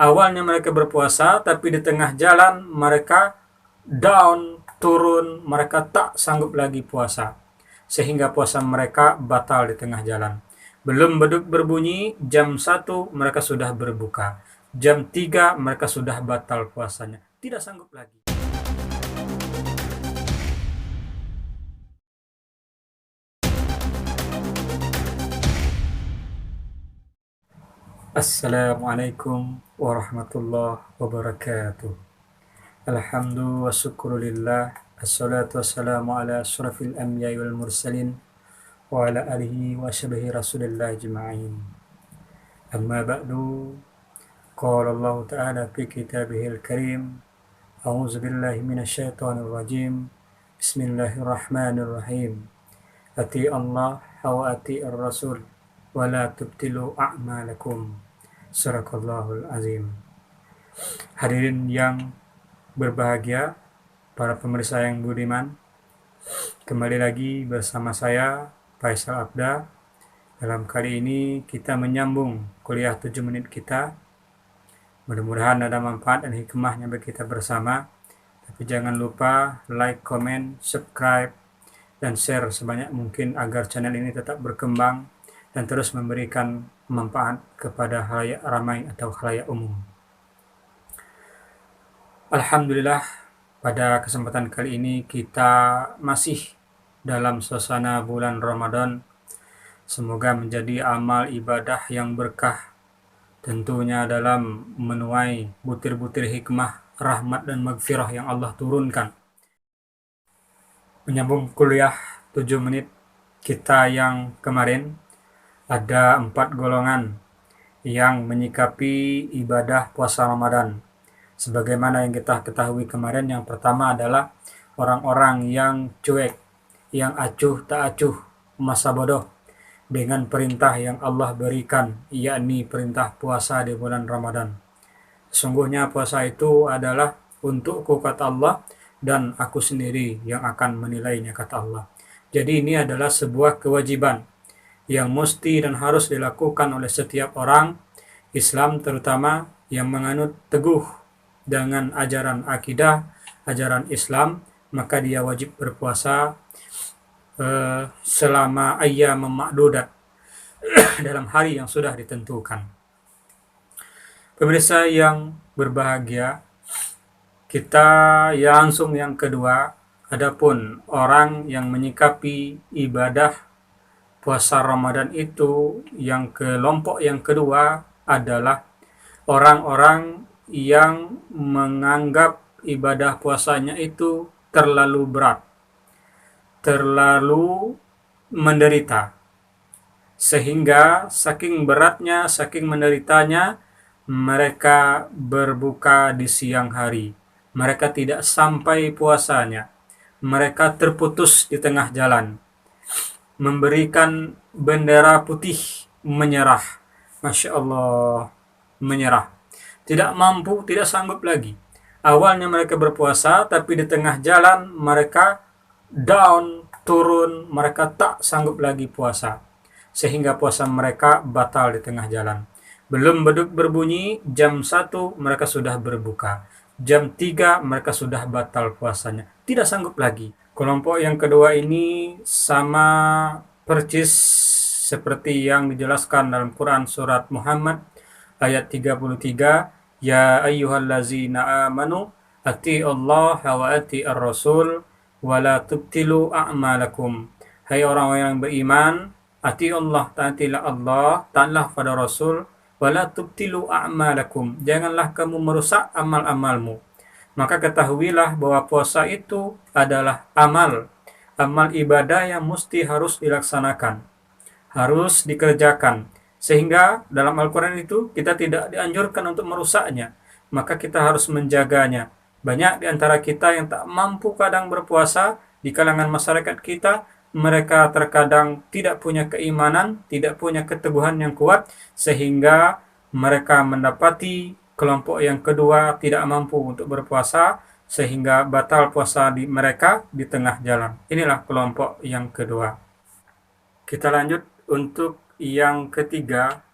Awalnya mereka berpuasa, tapi di tengah jalan mereka down, turun, mereka tak sanggup lagi puasa. Sehingga puasa mereka batal di tengah jalan. Belum beduk berbunyi, jam 1 mereka sudah berbuka. Jam 3 mereka sudah batal puasanya. Tidak sanggup lagi. Assalamualaikum warahmatullahi wabarakatuh. Alhamdulillah wa syukrulillah. Assalatu wassalamu ala asyrafil anbiya'i wal mursalin wa ala alihi wa sahbihi rasulillah ajma'in. Amma ba'du. Qala Allah Ta'ala fi kitabihil karim. A'udzu billahi minasyaitonir rajim. Bismillahirrahmanirrahim. Ati Allah wa ati ar-rasul wa la tubtilu a'malakum. Sadaqallahul azim. Hadirin yang berbahagia, para pemirsa yang budiman, kembali lagi bersama saya Faisal Abda. Dalam kali ini kita menyambung kuliah 7 menit kita. Mudah-mudahan ada manfaat dan hikmahnya bagi kita bersama. Tapi jangan lupa like, comment, subscribe, dan share sebanyak mungkin agar channel ini tetap berkembang dan terus memberikan manfaat kepada khalayak ramai atau khalayak umum. Alhamdulillah, pada kesempatan kali ini kita masih dalam suasana bulan Ramadan. Semoga menjadi amal ibadah yang berkah, tentunya dalam menuai butir-butir hikmah, rahmat dan maghfirah yang Allah turunkan. Menyambung kuliah 7 menit kita yang kemarin, ada 4 golongan yang menyikapi ibadah puasa Ramadan. Sebagaimana yang kita ketahui kemarin, yang pertama adalah orang-orang yang cuek, yang acuh tak acuh, masa bodoh dengan perintah yang Allah berikan, yakni perintah puasa di bulan Ramadan. Sesungguhnya puasa itu adalah untukku, kata Allah, dan aku sendiri yang akan menilainya, kata Allah. Jadi ini adalah sebuah kewajiban yang mesti dan harus dilakukan oleh setiap orang Islam, terutama yang menganut teguh dengan ajaran akidah, ajaran Islam, maka dia wajib berpuasa selama ayyam ma'dudat, dalam hari yang sudah ditentukan. Pemirsa yang berbahagia, kita langsung yang kedua. Adapun orang yang menyikapi ibadah puasa Ramadan itu, yang kelompok yang kedua adalah orang-orang yang menganggap ibadah puasanya itu terlalu berat, terlalu menderita, sehingga saking beratnya, saking menderitanya, mereka berbuka di siang hari. Mereka tidak sampai puasanya, mereka terputus di tengah jalan, memberikan bendera putih, menyerah. Masya Allah, menyerah. Tidak mampu, tidak sanggup lagi. Awalnya mereka berpuasa, tapi di tengah jalan mereka down, turun, mereka tak sanggup lagi puasa. Sehingga puasa mereka batal di tengah jalan. Belum beduk berbunyi, jam 1 mereka sudah berbuka. Jam 3 mereka sudah batal puasanya. Tidak sanggup lagi. Kelompok yang kedua ini sama persis seperti yang dijelaskan dalam Quran surat Muhammad ayat 33, ya ayyuhallazina amanu ati'ullaha wa ati'ar rasul wa la tubtilu a'malakum. Hai orang-orang yang beriman, ati'ullah, taatilah Allah, taatlah pada Rasul, wa la tubtilu a'malakum, janganlah kamu merusak amal-amalmu. Maka ketahuilah bahwa puasa itu adalah amal ibadah yang mesti harus dilaksanakan, harus dikerjakan. Sehingga dalam Al-Quran itu kita tidak dianjurkan untuk merusaknya, maka kita harus menjaganya. Banyak di antara kita yang tak mampu kadang berpuasa di kalangan masyarakat kita. Mereka terkadang tidak punya keimanan, tidak punya keteguhan yang kuat, sehingga mereka mendapati kelompok yang kedua tidak mampu untuk berpuasa, sehingga batal puasa mereka di tengah jalan. Inilah kelompok yang kedua. Kita lanjut untuk yang ketiga,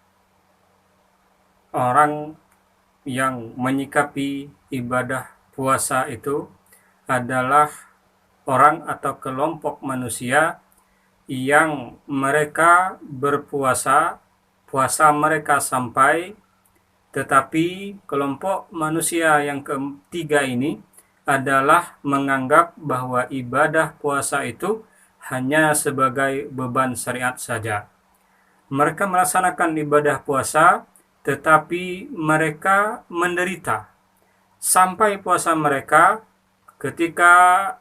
orang yang menyikapi ibadah puasa itu adalah orang atau kelompok manusia yang mereka berpuasa, puasa mereka sampai, tetapi kelompok manusia yang ketiga ini adalah menganggap bahwa ibadah puasa itu hanya sebagai beban syariat saja. Mereka melaksanakan ibadah puasa, tetapi mereka menderita. Sampai puasa mereka ketika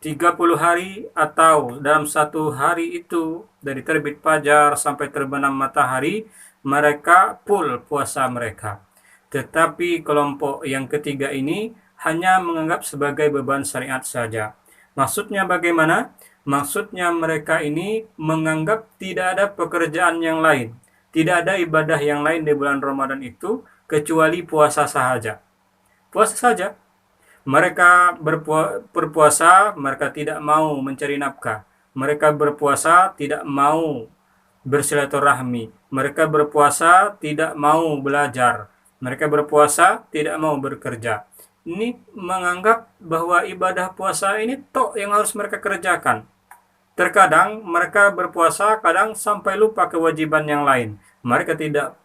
30 hari atau dalam satu hari itu dari terbit fajar sampai terbenam matahari, mereka full puasa mereka. Tetapi kelompok yang ketiga ini hanya menganggap sebagai beban syariat saja. Maksudnya bagaimana? Maksudnya mereka ini menganggap tidak ada pekerjaan yang lain. Tidak ada ibadah yang lain di bulan Ramadan itu kecuali puasa saja. Puasa saja. Mereka berpuasa, mereka tidak mau mencari nafkah. Mereka berpuasa, tidak mau bersilaturahmi. Mereka berpuasa, tidak mau belajar. Mereka berpuasa, tidak mau bekerja. Ini menganggap bahwa ibadah puasa ini tok yang harus mereka kerjakan. Terkadang mereka berpuasa, kadang sampai lupa kewajiban yang lain. Mereka tidak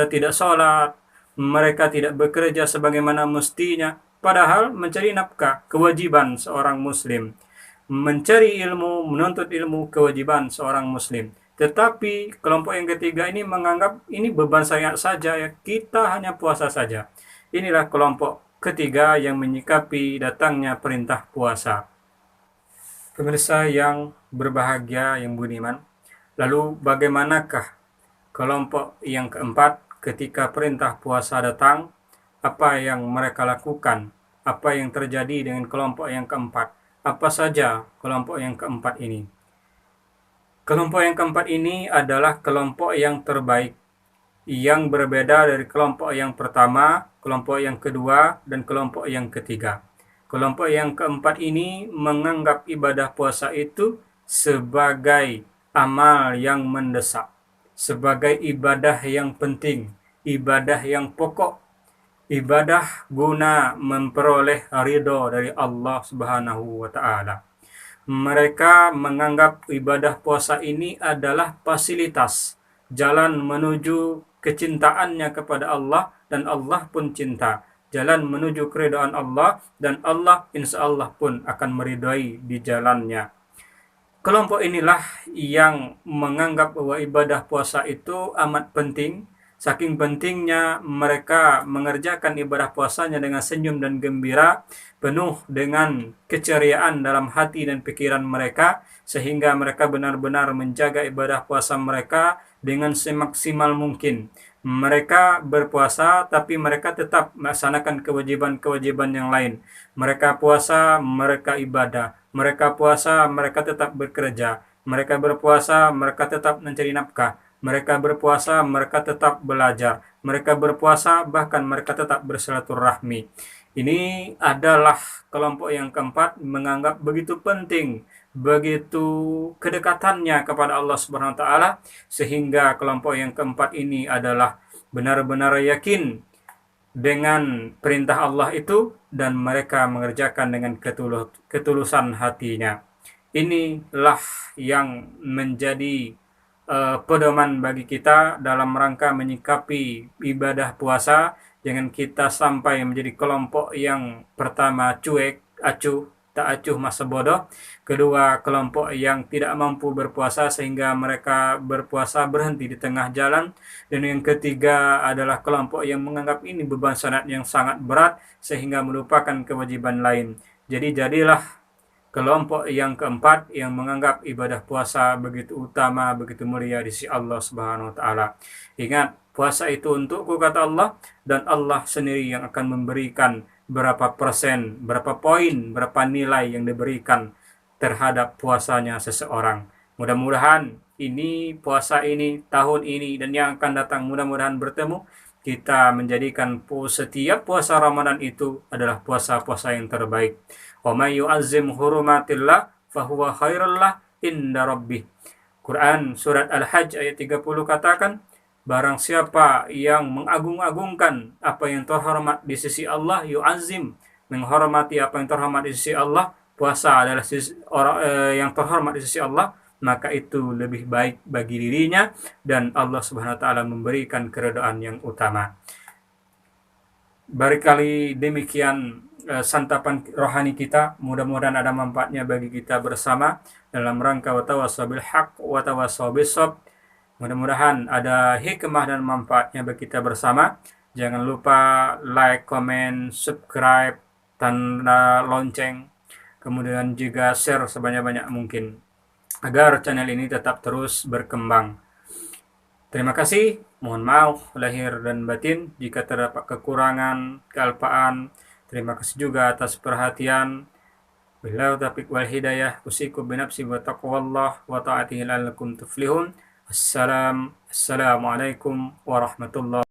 tidak sholat, mereka tidak bekerja sebagaimana mestinya. Padahal mencari nafkah, kewajiban seorang muslim. Mencari ilmu, menuntut ilmu, kewajiban seorang muslim. Tetapi kelompok yang ketiga ini menganggap ini beban syariat saja, ya kita hanya puasa saja. Inilah kelompok ketiga yang menyikapi datangnya perintah puasa. Pemirsa yang berbahagia, yang budiman, lalu bagaimanakah kelompok yang keempat ketika perintah puasa datang? Apa yang mereka lakukan? Apa yang terjadi dengan kelompok yang keempat? Apa saja kelompok yang keempat ini? Kelompok yang keempat ini adalah kelompok yang terbaik, yang berbeda dari kelompok yang pertama, kelompok yang kedua, dan kelompok yang ketiga. Kelompok yang keempat ini menganggap ibadah puasa itu sebagai amal yang mendesak, sebagai ibadah yang penting, ibadah yang pokok, ibadah guna memperoleh ridho dari Allah Subhanahu wa Ta'ala. Mereka menganggap ibadah puasa ini adalah fasilitas, jalan menuju kecintaannya kepada Allah, dan Allah pun cinta. Jalan menuju keridhaan Allah, dan Allah insya Allah pun akan meridhai di jalannya. Kelompok inilah yang menganggap bahwa ibadah puasa itu amat penting. Saking pentingnya mereka mengerjakan ibadah puasanya dengan senyum dan gembira, penuh dengan keceriaan dalam hati dan pikiran mereka, sehingga mereka benar-benar menjaga ibadah puasa mereka dengan semaksimal mungkin. Mereka berpuasa, tapi mereka tetap melaksanakan kewajiban-kewajiban yang lain. Mereka puasa, mereka ibadah. Mereka puasa, mereka tetap bekerja. Mereka berpuasa, mereka tetap mencari nafkah. Mereka berpuasa, mereka tetap belajar. Mereka berpuasa, bahkan mereka tetap bersilaturahmi. Ini adalah kelompok yang keempat, menganggap begitu penting, begitu kedekatannya kepada Allah Subhanahu wa Ta'ala, sehingga kelompok yang keempat ini adalah benar-benar yakin dengan perintah Allah itu, dan mereka mengerjakan dengan ketulusan hatinya. Inilah yang menjadi pedoman bagi kita dalam rangka menyikapi ibadah puasa. Jangan kita sampai menjadi kelompok yang pertama cuek, acuh, tak acuh masa bodoh. Kedua, kelompok yang tidak mampu berpuasa sehingga mereka berpuasa berhenti di tengah jalan. Dan yang ketiga adalah kelompok yang menganggap ini beban syariat yang sangat berat sehingga melupakan kewajiban lain. Jadi jadilah kelompok yang keempat yang menganggap ibadah puasa begitu utama, begitu mulia di sisi Allah Subhanahu wa Ta'ala. Ingat, puasa itu untukku, kata Allah, dan Allah sendiri yang akan memberikan berapa persen, berapa poin, berapa nilai yang diberikan terhadap puasanya seseorang. Mudah-mudahan ini puasa ini, tahun ini, dan yang akan datang, mudah-mudahan bertemu. Kita menjadikan setiap puasa Ramadan itu adalah puasa-puasa yang terbaik. Wa may yu'azzim hurumatillah fahuwa khairul lah inda rabbih. Quran surat Al-Hajj ayat 30 katakan, Barang siapa yang mengagung-agungkan apa yang terhormat di sisi Allah, yu'azzim, menghormati apa yang terhormat di sisi Allah, puasa adalah yang terhormat di sisi Allah, maka itu lebih baik bagi dirinya dan Allah Subhanahu wa taala memberikan keridhaan yang utama. Barangkali demikian santapan rohani kita, mudah-mudahan ada manfaatnya bagi kita bersama dalam rangka watawassaw bil haq watawassaw bis sabr. Mudah-mudahan ada hikmah dan manfaatnya bagi kita bersama. Jangan lupa like, comment, subscribe, tanda lonceng, kemudian juga share sebanyak-banyak mungkin agar channel ini tetap terus berkembang. Terima kasih, mohon maaf lahir dan batin jika terdapat kekurangan, kealpaan. Terima kasih juga atas perhatian. Billahi taufiq wal hidayah. Usikum binafsi wa taqwallah wa ta'atihi la'allakum tuflihun. Assalamualaikum warahmatullahi